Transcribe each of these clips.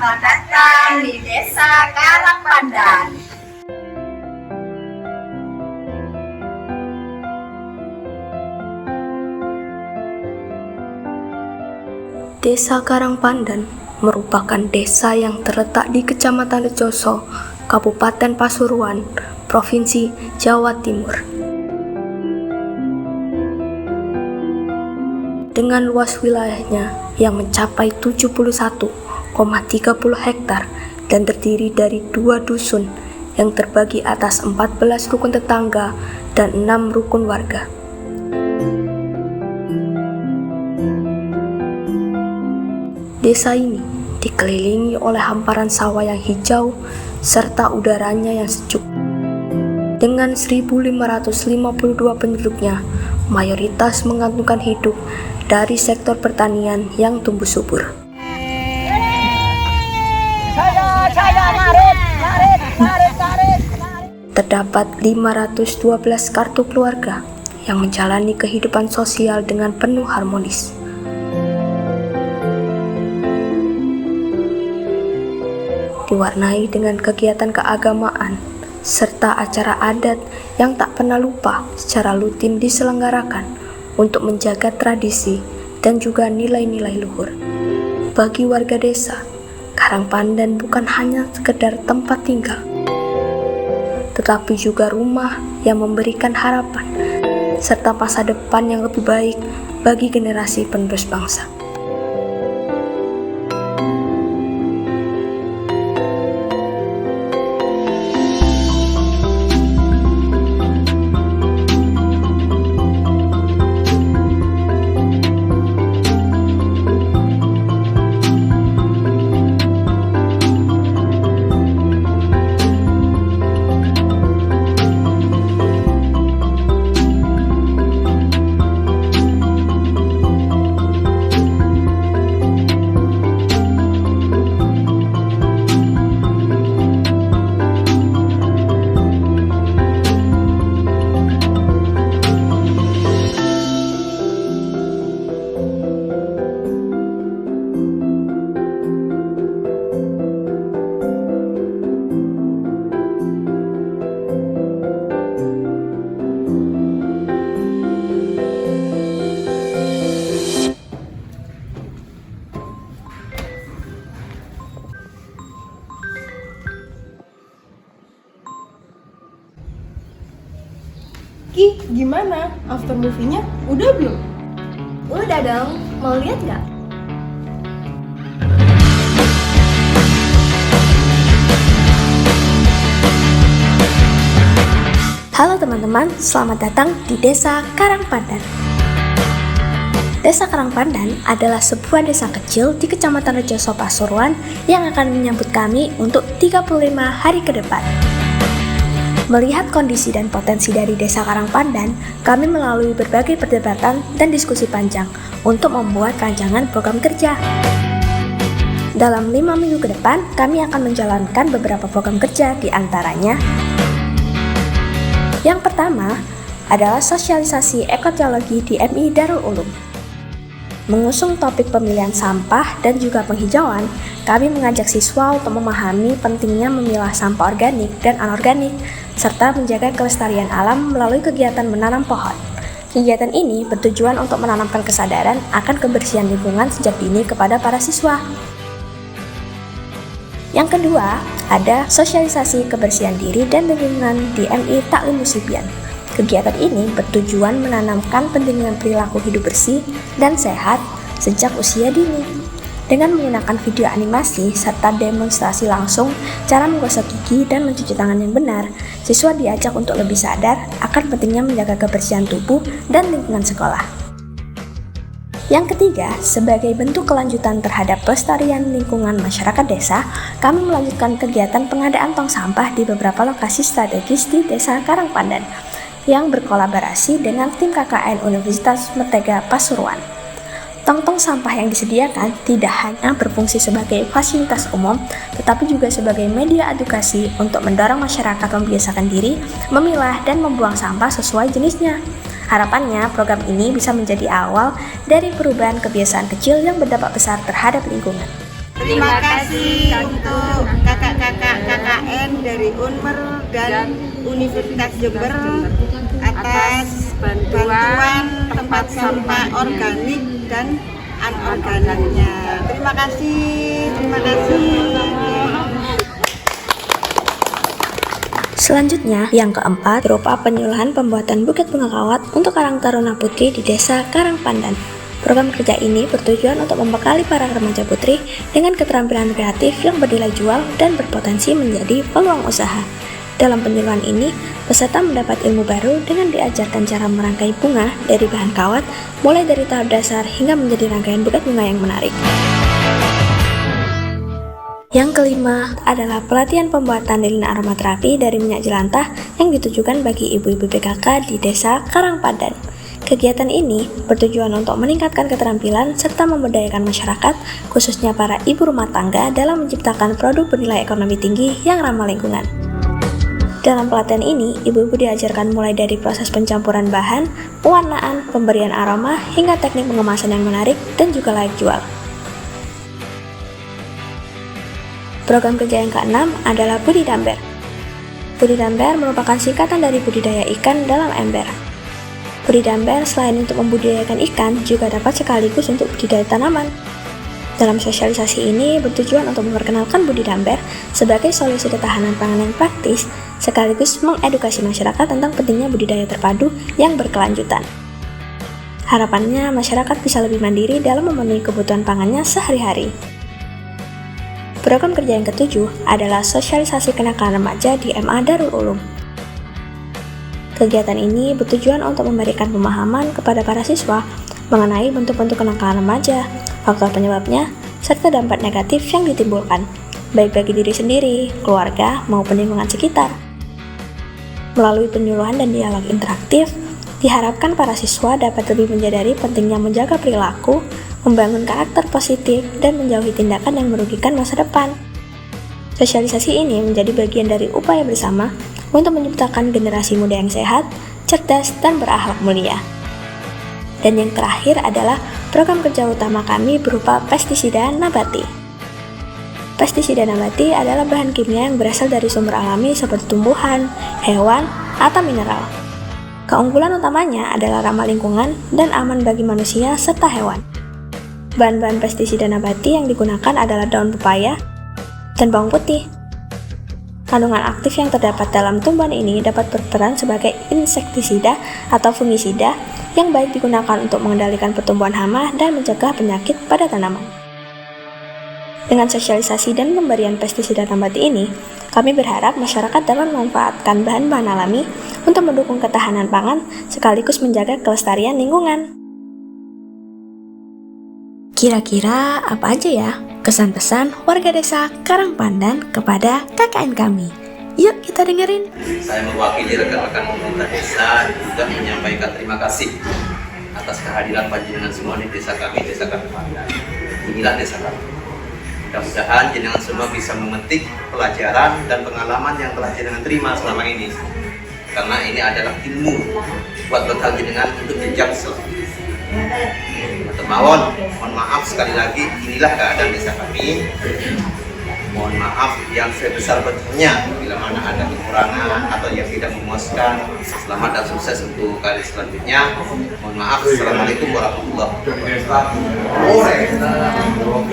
Selamat datang di Desa Karangpandan. Desa Karangpandan merupakan desa yang terletak di Kecamatan Rejoso, Kabupaten Pasuruan, Provinsi Jawa Timur. Dengan luas wilayahnya yang mencapai 71,30 hektar dan terdiri dari 2 dusun yang terbagi atas 14 rukun tetangga dan 6 rukun warga. Desa ini dikelilingi oleh hamparan sawah yang hijau serta udaranya yang sejuk. Dengan 1.552 penduduknya, mayoritas menggantungkan hidup dari sektor pertanian yang tumbuh subur. Terdapat 512 kartu keluarga yang menjalani kehidupan sosial dengan penuh harmonis. Diwarnai dengan kegiatan keagamaan serta acara adat yang tak pernah lupa secara rutin diselenggarakan untuk menjaga tradisi dan juga nilai-nilai luhur. Bagi warga desa, Karangpandan bukan hanya sekedar tempat tinggal, tetapi juga rumah yang memberikan harapan serta masa depan yang lebih baik bagi generasi penerus bangsa. Ki, gimana? After movie-nya udah belum? Udah dong, mau lihat nggak? Halo teman-teman, selamat datang di Desa Karangpandan. Desa Karangpandan adalah sebuah desa kecil di Kecamatan Rejoso, Pasuruan yang akan menyambut kami untuk 35 hari ke depan. Melihat kondisi dan potensi dari Desa Karangpandan, kami melalui berbagai perdebatan dan diskusi panjang untuk membuat rancangan program kerja. Dalam 5 minggu ke depan, kami akan menjalankan beberapa program kerja, di antaranya yang pertama adalah sosialisasi ekologi di MI Darul Ulum. Mengusung topik pemilihan sampah dan juga penghijauan, kami mengajak siswa untuk memahami pentingnya memilah sampah organik dan anorganik, serta menjaga kelestarian alam melalui kegiatan menanam pohon. Kegiatan ini bertujuan untuk menanamkan kesadaran akan kebersihan lingkungan sejak dini kepada para siswa. Yang kedua, ada sosialisasi kebersihan diri dan lingkungan di MI Taklim Musibian. Kegiatan ini bertujuan menanamkan pentingnya perilaku hidup bersih dan sehat sejak usia dini. Dengan menggunakan video animasi serta demonstrasi langsung cara menggosok gigi dan mencuci tangan yang benar, siswa diajak untuk lebih sadar akan pentingnya menjaga kebersihan tubuh dan lingkungan sekolah. Yang ketiga, sebagai bentuk kelanjutan terhadap pelestarian lingkungan masyarakat desa, kami melanjutkan kegiatan pengadaan tong sampah di beberapa lokasi strategis di Desa Karangpandan yang berkolaborasi dengan tim KKN Universitas Mentega Pasuruan. Tong-tong sampah yang disediakan tidak hanya berfungsi sebagai fasilitas umum, tetapi juga sebagai media edukasi untuk mendorong masyarakat membiasakan diri memilah dan membuang sampah sesuai jenisnya. Harapannya, program ini bisa menjadi awal dari perubahan kebiasaan kecil yang berdampak besar terhadap lingkungan. Terima kasih untuk kakak-kakak KKN dari Unmer dan Universitas Jember atas bantuan tempat sampah organik dan anorganiknya. Terima kasih. Selanjutnya, yang keempat berupa penyuluhan pembuatan buket bunga kawat untuk Karang Taruna Putri di Desa Karangpandan. Program kerja ini bertujuan untuk membekali para remaja putri dengan keterampilan kreatif yang bernilai jual dan berpotensi menjadi peluang usaha. Dalam penyuluhan ini, peserta mendapat ilmu baru dengan diajarkan cara merangkai bunga dari bahan kawat, mulai dari tahap dasar hingga menjadi rangkaian buket bunga yang menarik. Yang kelima adalah pelatihan pembuatan lilin aromaterapi dari minyak jelantah yang ditujukan bagi ibu-ibu PKK di Desa Karangpandan. Kegiatan ini bertujuan untuk meningkatkan keterampilan serta memberdayakan masyarakat, khususnya para ibu rumah tangga dalam menciptakan produk bernilai ekonomi tinggi yang ramah lingkungan. Dalam pelatihan ini, ibu-ibu diajarkan mulai dari proses pencampuran bahan, pewarnaan, pemberian aroma, hingga teknik pengemasan yang menarik dan juga layak jual. Program kerja yang keenam adalah Budidamber. Budidamber merupakan singkatan dari budidaya ikan dalam ember. Budidamber selain untuk membudidayakan ikan, juga dapat sekaligus untuk budidaya tanaman. Dalam sosialisasi ini bertujuan untuk memperkenalkan Budidamber sebagai solusi ketahanan pangan yang praktis, sekaligus mengedukasi masyarakat tentang pentingnya budidaya terpadu yang berkelanjutan. Harapannya masyarakat bisa lebih mandiri dalam memenuhi kebutuhan pangannya sehari-hari. Program kerja yang ketujuh adalah sosialisasi kenakalan remaja di MA Darul Ulum. Kegiatan ini bertujuan untuk memberikan pemahaman kepada para siswa mengenai bentuk-bentuk kenakalan remaja, faktor penyebabnya, serta dampak negatif yang ditimbulkan, baik bagi diri sendiri, keluarga, maupun lingkungan sekitar. Melalui penyuluhan dan dialog interaktif, diharapkan para siswa dapat lebih menyadari pentingnya menjaga perilaku, membangun karakter positif, dan menjauhi tindakan yang merugikan masa depan. Sosialisasi ini menjadi bagian dari upaya bersama untuk menciptakan generasi muda yang sehat, cerdas, dan berakhlak mulia. Dan yang terakhir adalah program kerja utama kami berupa pestisida nabati. Pestisida nabati adalah bahan kimia yang berasal dari sumber alami seperti tumbuhan, hewan, atau mineral. Keunggulan utamanya adalah ramah lingkungan dan aman bagi manusia serta hewan. Bahan-bahan pestisida nabati yang digunakan adalah daun pepaya dan bawang putih. Kandungan aktif yang terdapat dalam tumbuhan ini dapat berperan sebagai insektisida atau fungisida yang baik digunakan untuk mengendalikan pertumbuhan hama dan mencegah penyakit pada tanaman. Dengan sosialisasi dan pemberian pestisida nabati ini, kami berharap masyarakat dapat memanfaatkan bahan-bahan alami untuk mendukung ketahanan pangan sekaligus menjaga kelestarian lingkungan. Kira-kira apa aja ya kesan-pesan warga desa Karangpandan kepada KKN kami? Yuk kita dengerin. Saya mewakili rekan-rekan pemerintah desa juga menyampaikan terima kasih atas kehadiran panjenengan semua di desa kami, Desa Karangpandan. Inilah desa kami. Mudah-mudahan jenengan semua bisa memetik pelajaran dan pengalaman yang telah jenengan terima selama ini. Karena ini adalah ilmu buat bekal jenengan untuk jenjang selanjutnya. Mohon maaf sekali lagi, inilah keadaan desa kami. Mohon maaf yang sebesar-besarnya bila mana ada kekurangan atau yang tidak memuaskan. Selamat dan sukses untuk kali selanjutnya. Mohon maaf. Assalamualaikum warahmatullahi wabarakatuh.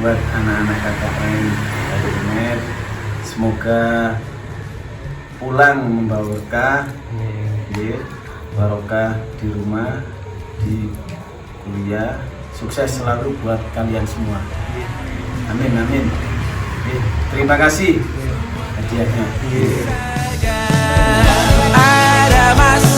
Buat anak-anak KKN dari UNED, semoga pulang membawa berkah, barokah di rumah, di kuliah, sukses selalu buat kalian semua. Amin, amin. Terima kasih hadiahnya. Ada mas